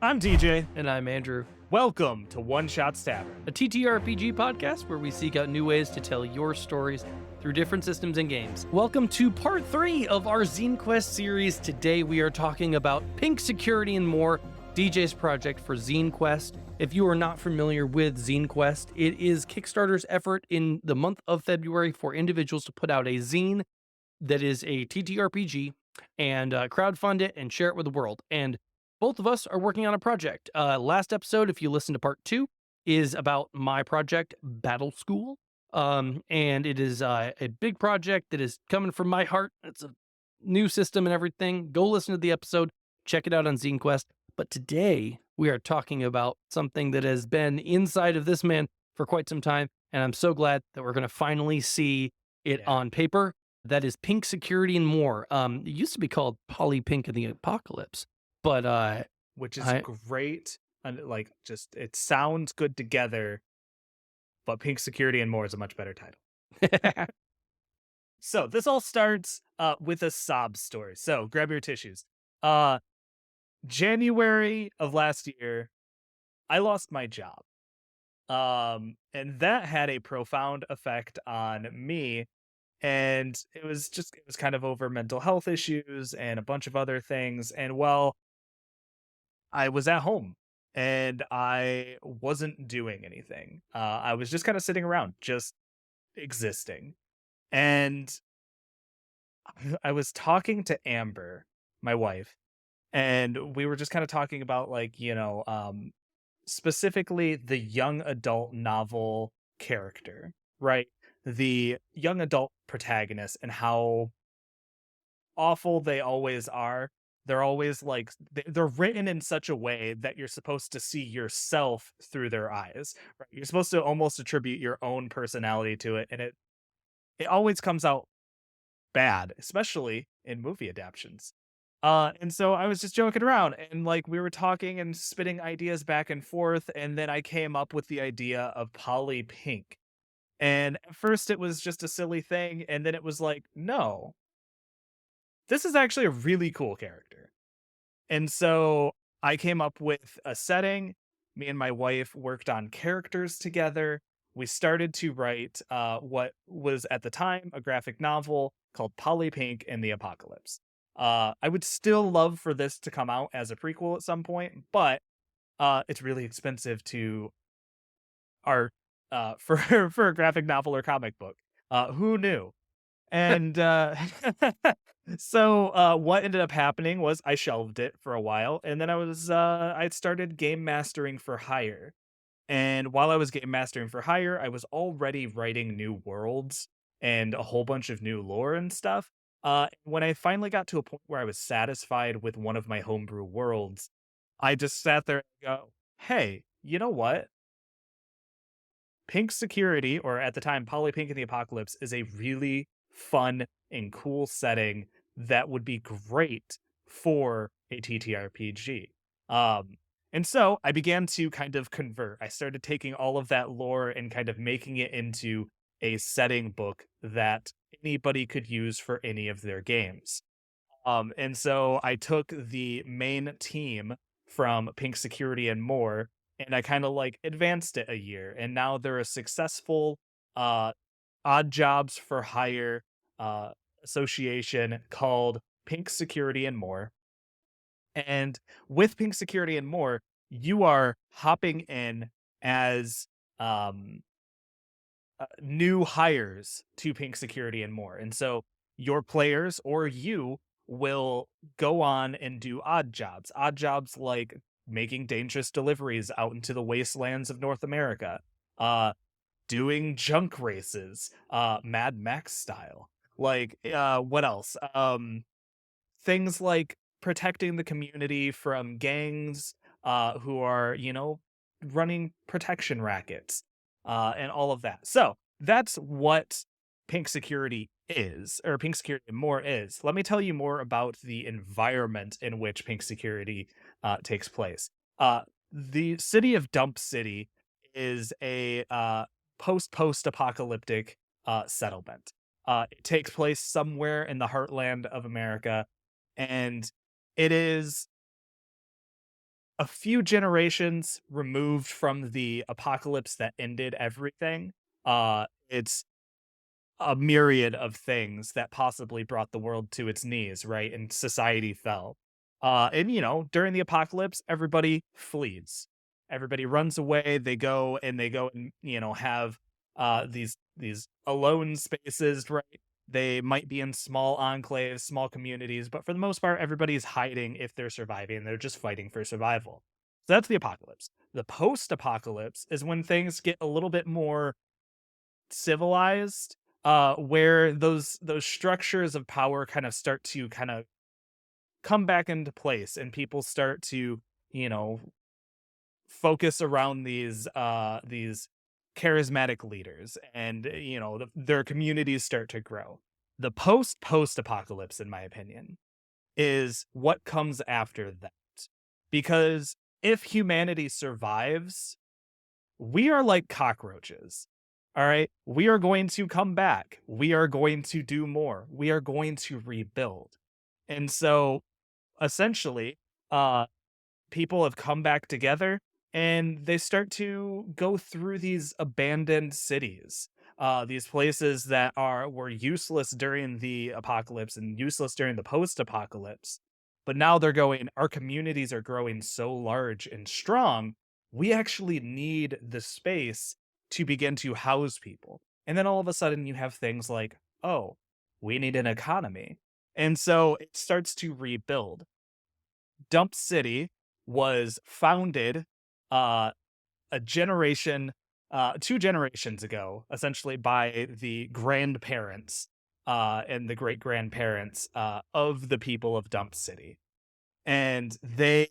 I'm DJ. And I'm Andrew. Welcome to One Shots Tavern, A TTRPG podcast where we seek out new ways to tell your stories through different systems and games. Welcome to part 3 of our Zine Quest series. Today we are talking about Pink Security and More, DJ's project for Zine Quest. If you are not familiar with Zine Quest, it is Kickstarter's effort in the month of February for individuals to put out a zine that is a TTRPG and crowdfund it and share it with the world. And both of us are working on a project. Last episode, if you listen to part 2, is about my project, Battle School. And it is a big project that is coming from my heart. It's a new system and everything. Go listen to the episode. Check it out on ZineQuest. But today, we are talking about something that has been inside of this man for quite some time. And I'm so glad that we're going to finally see it on paper. That is Pink Security and More. It used to be called Poly Pink and the Apocalypse. But which is great. And it sounds good together, but Pink Security and More is a much better title. So this all starts with a sob story. So grab your tissues. January of last year, I lost my job. And that had a profound effect on me. And it was kind of over mental health issues and a bunch of other things. And I was at home and I wasn't doing anything. I was just kind of sitting around, just existing. And I was talking to Amber, my wife, and we were just kind of talking about specifically the young adult novel character, right? The young adult protagonist and how awful they always are. They're always they're written in such a way that you're supposed to see yourself through their eyes, right? You're supposed to almost attribute your own personality to it, and it always comes out bad, especially in movie adaptations. And so I was just joking around, and we were talking and spitting ideas back and forth, and then I came up with the idea of Poly Pink. And at first it was just a silly thing, and then it was like, no, this is actually a really cool character. And so I came up with a setting. Me and my wife worked on characters together. We started to write what was at the time a graphic novel called Poly Pink and the Apocalypse. I would still love for this to come out as a prequel at some point, but it's really expensive to art for for a graphic novel or comic book. Who knew? And so what ended up happening was I shelved it for a while, and then I started game mastering for hire. And while I was game mastering for hire, I was already writing new worlds and a whole bunch of new lore and stuff. When I finally got to a point where I was satisfied with one of my homebrew worlds, I just sat there and go, hey, you know what? Pink Security, or at the time, Poly Pink and the Apocalypse, is a really fun and cool setting that would be great for a TTRPG. And so I began to kind of convert. I started taking all of that lore and kind of making it into a setting book that anybody could use for any of their games. And so I took the main team from Pink Security and More, and I kind of advanced it a year, and now they're a successful odd jobs for hire association called Pink Security and More. And with Pink Security and More, you are hopping in as new hires to Pink Security and More. And so your players or you will go on and do odd jobs like making dangerous deliveries out into the wastelands of North America, doing junk races, Mad Max style. What else? Things like protecting the community from gangs, who are, running protection rackets, and all of that. So that's what Pink Security is, or Pink Security and More is. Let me tell you more about the environment in which Pink Security takes place. The city of Dump City is a post-post-apocalyptic settlement. It takes place somewhere in the heartland of America, and it is a few generations removed from the apocalypse that ended everything. It's a myriad of things that possibly brought the world to its knees, right? And society fell. And during the apocalypse, everybody flees. Everybody runs away. They go and have these alone spaces, right? They might be in small enclaves, small communities, but for the most part, everybody's hiding if they're surviving. They're just fighting for survival. So that's the apocalypse. The post-apocalypse is when things get a little bit more civilized, where those structures of power kind of start to kind of come back into place, and people start to you know focus around these charismatic leaders, and their communities start to grow. The post apocalypse, in my opinion, is what comes after that, because if humanity survives, we are like cockroaches. All right. We are going to come back. We are going to do more. We are going to rebuild. And so essentially, uh, people have come back together, and they start to go through these abandoned cities, these places that were useless during the apocalypse and useless during the post-apocalypse. But now they're going, our communities are growing so large and strong, we actually need the space to begin to house people. And then all of a sudden you have things like, oh, we need an economy. And so it starts to rebuild. Dump City was founded uh, a generation, 2 generations ago, essentially by the grandparents and the great grandparents of the people of Dump City. And they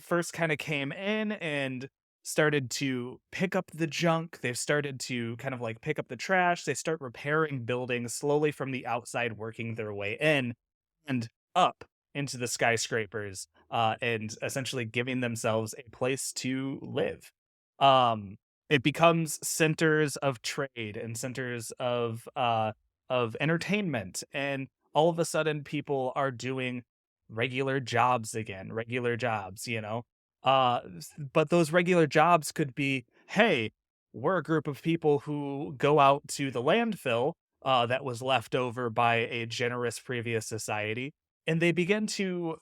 first kind of came in and started to pick up the junk. They've started to kind of like pick up the trash. They start repairing buildings slowly from the outside, working their way in and up into the skyscrapers, and essentially giving themselves a place to live. Um, it becomes centers of trade and centers of entertainment, and all of a sudden, people are doing regular jobs again, regular jobs. But those regular jobs could be, hey, we're a group of people who go out to the landfill that was left over by a generous previous society, and they begin to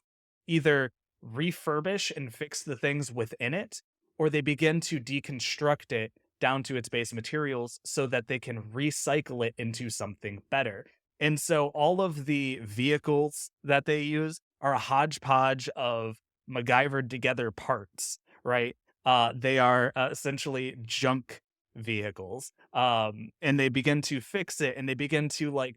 either refurbish and fix the things within it, or they begin to deconstruct it down to its base materials so that they can recycle it into something better. And so all of the vehicles that they use are a hodgepodge of MacGyvered together parts, right? They are essentially junk vehicles. And they begin to fix it, and they begin to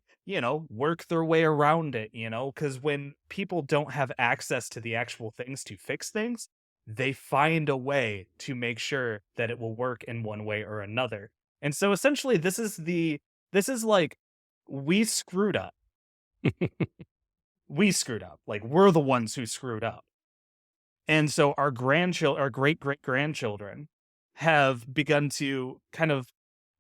work their way around it, because when people don't have access to the actual things to fix things, they find a way to make sure that it will work in one way or another. And so essentially this is like we screwed up. We screwed up. Like we're the ones who screwed up. And so our great great grandchildren have begun to kind of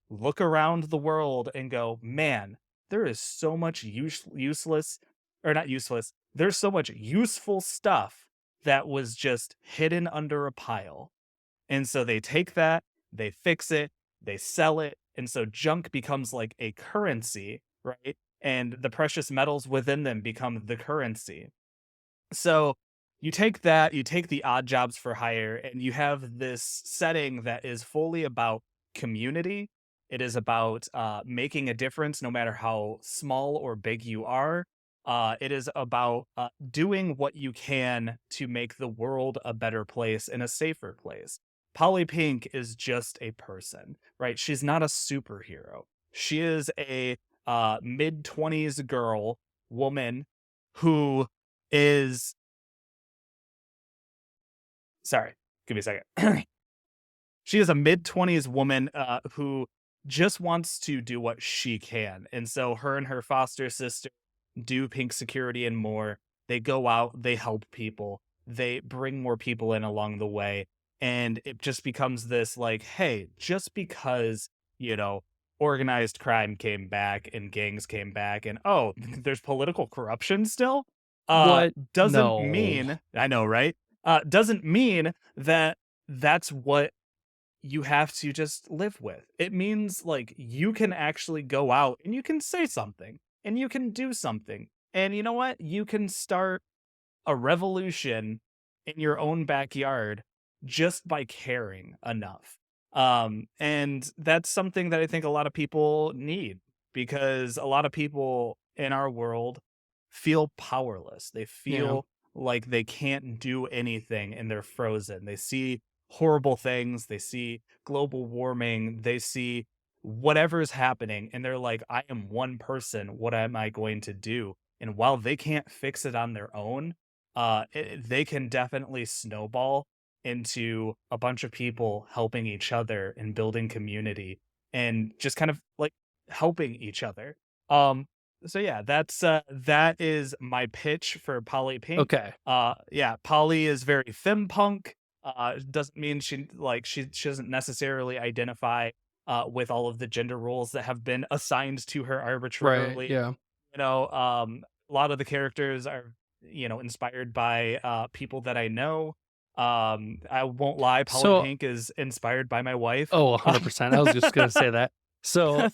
look around the world and go, man, there is so much useless, or not useless, there's so much useful stuff that was just hidden under a pile. And so they take that, they fix it, they sell it. And so junk becomes like a currency, right? And the precious metals within them become the currency. So you take that, you take the odd jobs for hire, and you have this setting that is fully about community. It is about making a difference no matter how small or big you are. It is about doing what you can to make the world a better place and a safer place. Polly Pink is just a person, right? She's not a superhero. She is a mid 20s girl, woman who is sorry, give me a second. She is a mid-20s woman, who just wants to do what she can, and so her and her foster sister do Pink Security and more. They go out, they help people, they bring more people in along the way, and it just becomes this like, "Hey, just because, you know, organized crime came back and gangs came back and, oh, there's political corruption still, What? doesn't No. mean." I know, right? doesn't mean that that's what you have to just live with. It means like you can actually go out and you can say something and you can do something. And you know what? You can start a revolution in your own backyard just by caring enough. And that's something that I think a lot of people need because a lot of people in our world feel powerless. They Yeah. feel like they can't do anything and they're frozen. They see horrible things, they see global warming, they see whatever is happening, and they're like, I am one person. What am I going to do? And while they can't fix it on their own, they can definitely snowball into a bunch of people helping each other and building community and just kind of like helping each other. Um, so yeah, that is my pitch for Polly Pink. Okay. Yeah, Polly is very fempunk. Doesn't mean she doesn't necessarily identify with all of the gender roles that have been assigned to her Right. arbitrarily. Yeah. A lot of the characters are, inspired by people that I know. I won't lie, Polly So, Pink is inspired by my wife. oh, 100%. I was just gonna say that. So,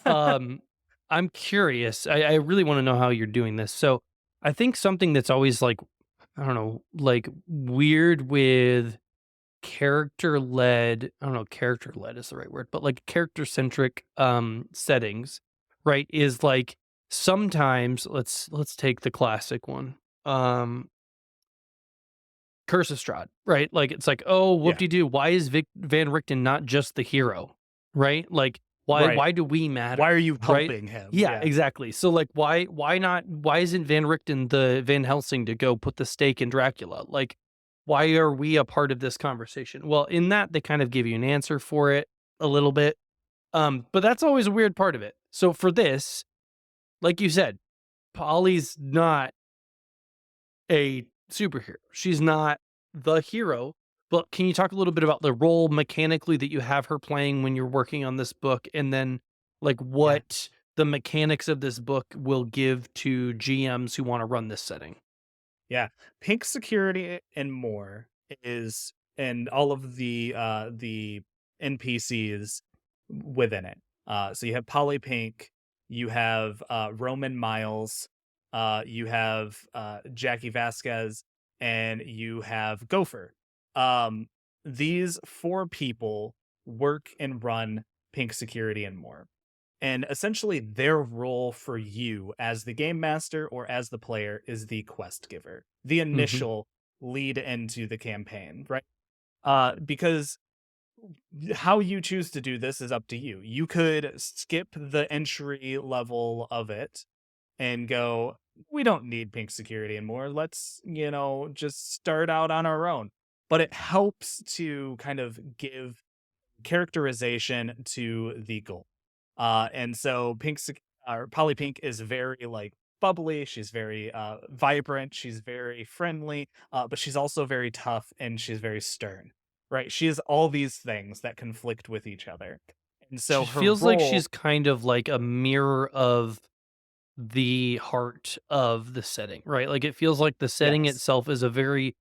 I'm curious. I really want to know how you're doing this. So, I think something that's always like, I don't know, like weird with character led, I don't know, character led is the right word, but like character centric settings, right? Is like sometimes let's take the classic one. Um Curse of Strahd, right? Like, it's like, "Oh, Yeah, whoop-de-doo, why is Vic Van Richten not just the hero?" Right? Like, right. why do we matter, Why are you right? helping him? Yeah, Yeah, exactly. So, like, why isn't Van Richten the Van Helsing to go put the stake in Dracula? Like, why are we a part of this conversation? Well, in that, they kind of give you an answer for it a little bit, but that's always a weird part of it. So for this, like you said, Polly's not a superhero. She's not the hero. But can you talk a little bit about the role mechanically that you have her playing when you're working on this book, and then like yeah. what the mechanics of this book will give to GMs who want to run this setting? Yeah, Pink Security and More is and all of the NPCs within it. So you have Polly Pink, you have Roman Miles, you have Jackie Vasquez, and you have Gopher. Um, these four people work and run Pink Security and More. And essentially, their role for you as the game master or as the player is the quest giver, the Hmm. initial lead into the campaign, right? Because how you choose to do this is up to you. You could skip the entry level of it and go, we don't need pink security anymore. Let's, just start out on our own. But it helps to kind of give characterization to the goal. And so Polly Pink is very like bubbly. She's very vibrant. She's very friendly, but she's also very tough and she's very stern. Right? She has all these things that conflict with each other, and so She her feels like role, she's kind of like a mirror of the heart of the setting, right? Like it feels like the setting yes, itself is a very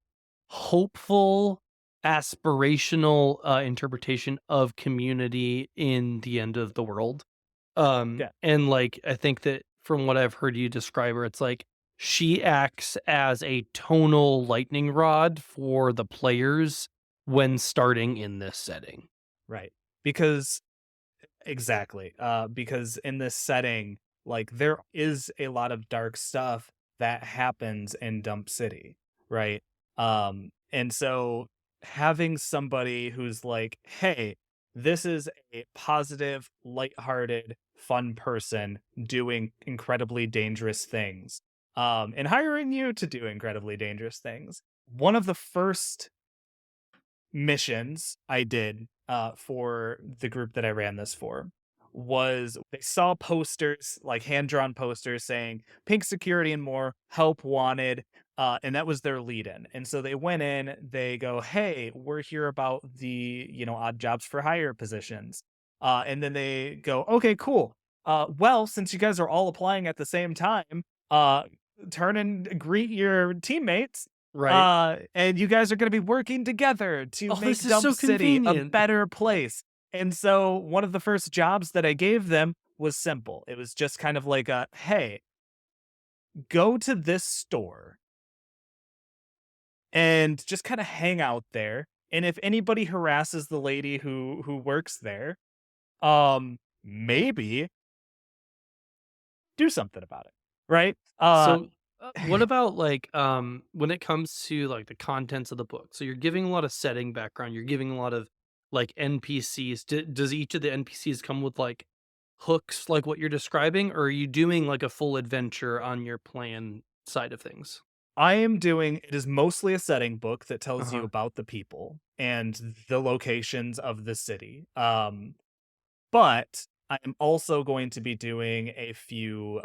hopeful, aspirational interpretation of community in the end of the world. yeah, And like I think that from what I've heard you describe her, it's like she acts as a tonal lightning rod for the players when starting in this setting. right, because exactly. Because in this setting, like there is a lot of dark stuff that happens in Dump City, right? And so having somebody who's like, hey, this is a positive, lighthearted, fun person doing incredibly dangerous things. And hiring you to do incredibly dangerous things. One of the first missions I did for the group that I ran this for was they saw posters, like hand drawn posters saying pink security and more, help wanted. And that was their lead in. And so they went in, they go, hey, we're here about the, odd jobs for hire positions. And then they go, okay, cool. Well, since you guys are all applying at the same time, turn and greet your teammates Right. And you guys are going to be working together to Oh, this make is Dump so City a convenient. better place. And so one of the first jobs that I gave them was simple. It was just kind of like a, hey, go to this store and just kind of hang out there. And if anybody harasses the lady who works there, maybe do something about it. Right? So, what about like when it comes to like the contents of the book? So you're giving a lot of setting background. You're giving a lot of like NPCs. Does each of the NPCs come with like hooks, like what you're describing, or are you doing like a full adventure on your plan side of things? I am doing it is mostly a setting book that Uh tells you huh. about the people and the locations of the city. But I am also going to be doing a few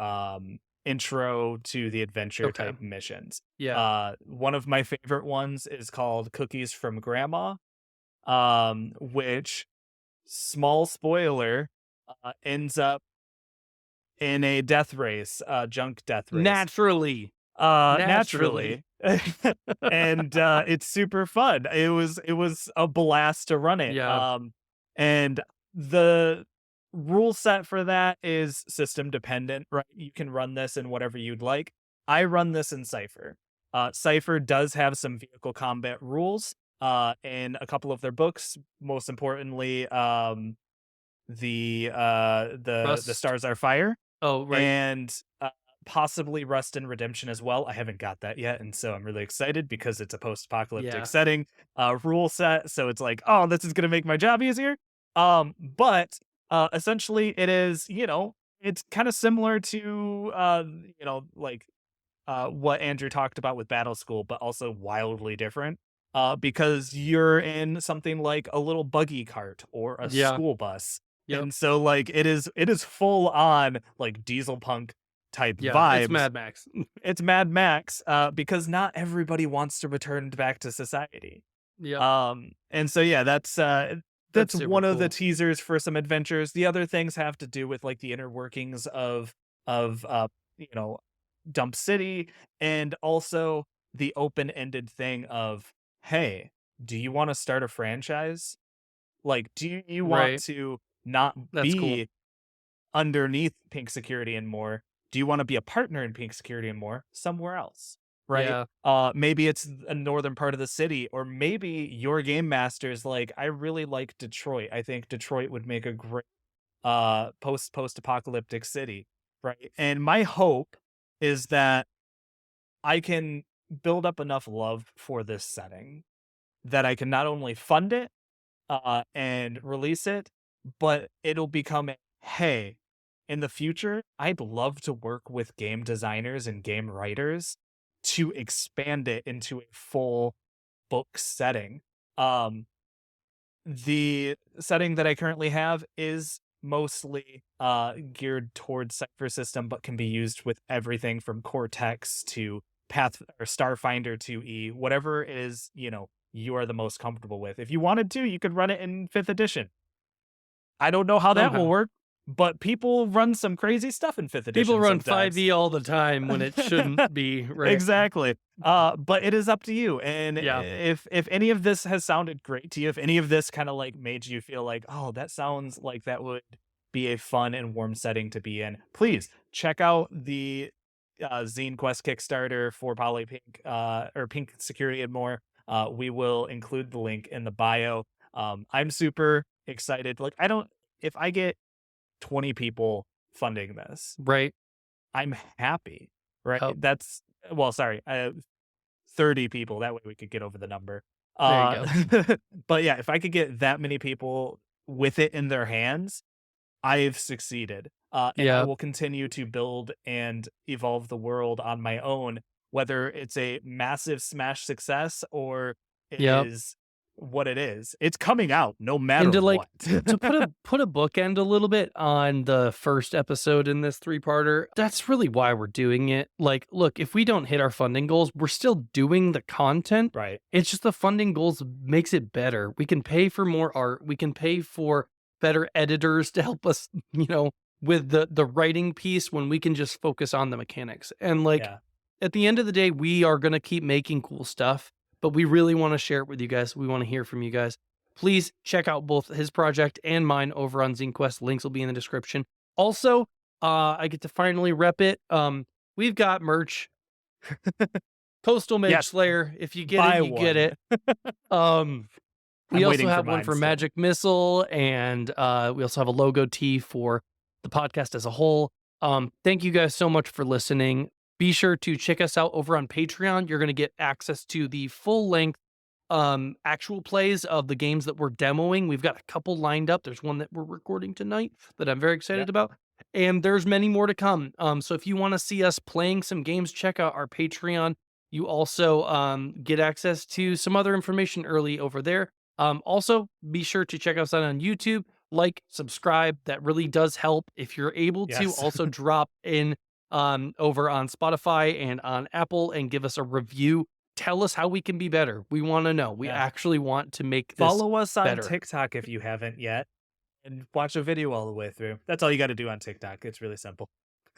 intro to the adventure Okay. type missions. Yeah. One of my favorite ones is called Cookies from Grandma, which small spoiler ends up in a death race, junk death race. Naturally. Naturally. Naturally. And, it's super fun. It was a blast to run it, Yeah. and the rule set for that is system dependent, right? You can run this in whatever you'd like. I run this in Cypher. Cypher does have some vehicle combat rules, in a couple of their books, most importantly, the Rust. Stars Are Fire Oh, right. and possibly Rust and Redemption as well. I haven't got that yet, and so I'm really excited because it's a post-apocalyptic Yeah. setting, rule set. So it's like, oh, this is gonna make my job easier. But essentially, it is it's kind of similar to like what Andrew talked about with Battle School, but also wildly different. Because you're in something like a little buggy cart or a Yeah. school bus. Yep. And so like it is full on like diesel punk type Yeah. It's vibes. Mad Max. It's Mad Max, because not everybody wants to return back to society. Yep. And so yeah, that's That's super one of the cool. teasers for some adventures. The other things have to do with like the inner workings of you know Dump City, and also the open-ended thing of, hey, do you want to start a franchise? Like, do you want Right. to not That's cool. be underneath Pink Security and More? Do you want to be a partner in Pink Security and More somewhere else? Right? Yeah. Maybe it's a northern part of the city, or maybe your game master's like, I really like Detroit. I think Detroit would make a great post-apocalyptic city, right? And my hope is that I can build up enough love for this setting that I can not only fund it and release it, but it'll become a, hey, in the future, I'd love to work with game designers and game writers to expand it into a full book setting. Um, the setting that I currently have is mostly geared towards Cipher System, but can be used with everything from Cortex to Path or Starfinder 2E, whatever it is, you are the most comfortable with. If you wanted to, you could run it in 5th edition. I don't know how that will Somehow. work, but people run some crazy stuff in 5th People edition run sometimes. 5e all the time when it shouldn't be, right? Exactly. But it is up to you. And Yeah. if any of this has sounded great to you, if any of this kind of like made you feel like, oh, that sounds like that would be a fun and warm setting to be in, please check out the Zine Quest Kickstarter for Polypink or Pink Security and More. We will include the link in the bio. I'm super excited. Like, if I get 20 people funding this, Right. I'm happy, right? Yep. That's well, sorry, 30 people. That way we could get over the number. There you Uh, go. but yeah, if I could get that many people with it in their hands, I've succeeded. And I Yeah. will continue to build and evolve the world on my own, whether it's a massive smash success or it Yep. is what it is. It's coming out no And matter to like what. to put a bookend a little bit on the first episode in this three-parter, that's really why we're doing it. Like, look, if we don't hit our funding goals, we're still doing the content. Right. It's just the funding goals makes it better. We can pay for more art. We can pay for better editors to help us, with the writing piece when we can just focus on the mechanics. And like Yeah. at the end of the day, we are going to keep making cool stuff, but we really want to share it with you guys. We want to hear from you guys. Please check out both his project and mine over on ZineQuest. Links will be in the description. Also, I get to finally rep it. We've got merch. Coastal Mage Yes, Slayer. If you get it, buy you get one. it. Um, we I'm also waiting for have one mine for still. Magic Missile, and we also have a logo tee for the podcast as a whole. Thank you guys so much for listening. Be sure to check us out over on Patreon. You're going to get access to the full length actual plays of the games that we're demoing. We've got a couple lined up. There's one that we're recording tonight that I'm very Yeah. excited about. And there's many more to come. So if you want to see us playing some games, check out our Patreon. You also get access to some other information early over there. Also, be sure to check us out on YouTube, like, subscribe. That really does help. If you're able to Yes. also drop in over on Spotify and on Apple and give us a review. Tell us how we can be better. We want to know. We Yeah. actually want to make this Follow us on better. TikTok if you haven't yet, and watch a video all the way through. That's all you got to do on TikTok. It's really simple.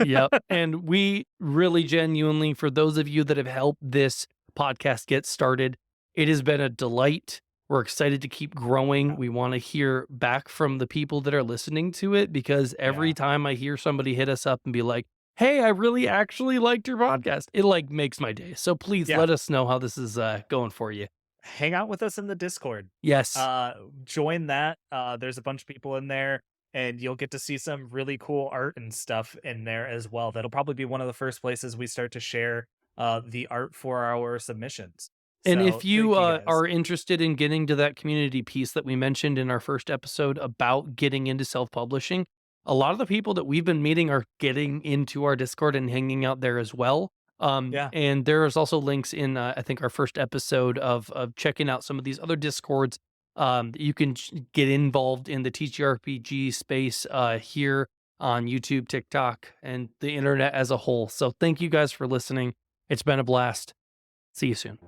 Yep. And we really genuinely, for those of you that have helped this podcast get started, it has been a delight. We're excited to keep growing. We want to hear back from the people that are listening to it, because every Yeah. time I hear somebody hit us up and be like, hey, I really actually liked your podcast, it like makes my day. So please Yeah. let us know how this is going for you. Hang out with us in the Discord. Yes. Join that. There's a bunch of people in there, and you'll get to see some really cool art and stuff in there as well. That'll probably be one of the first places we start to share the art for our submissions. And So if you thank you guys. are interested in getting to that community piece that we mentioned in our first episode about getting into self-publishing, a lot of the people that we've been meeting are getting into our Discord and hanging out there as well. Yeah. And there is also links in, I think, our first episode of checking out some of these other Discords. That you can get involved in the TTRPG space here on YouTube, TikTok, and the internet as a whole. So thank you guys for listening. It's been a blast. See you soon.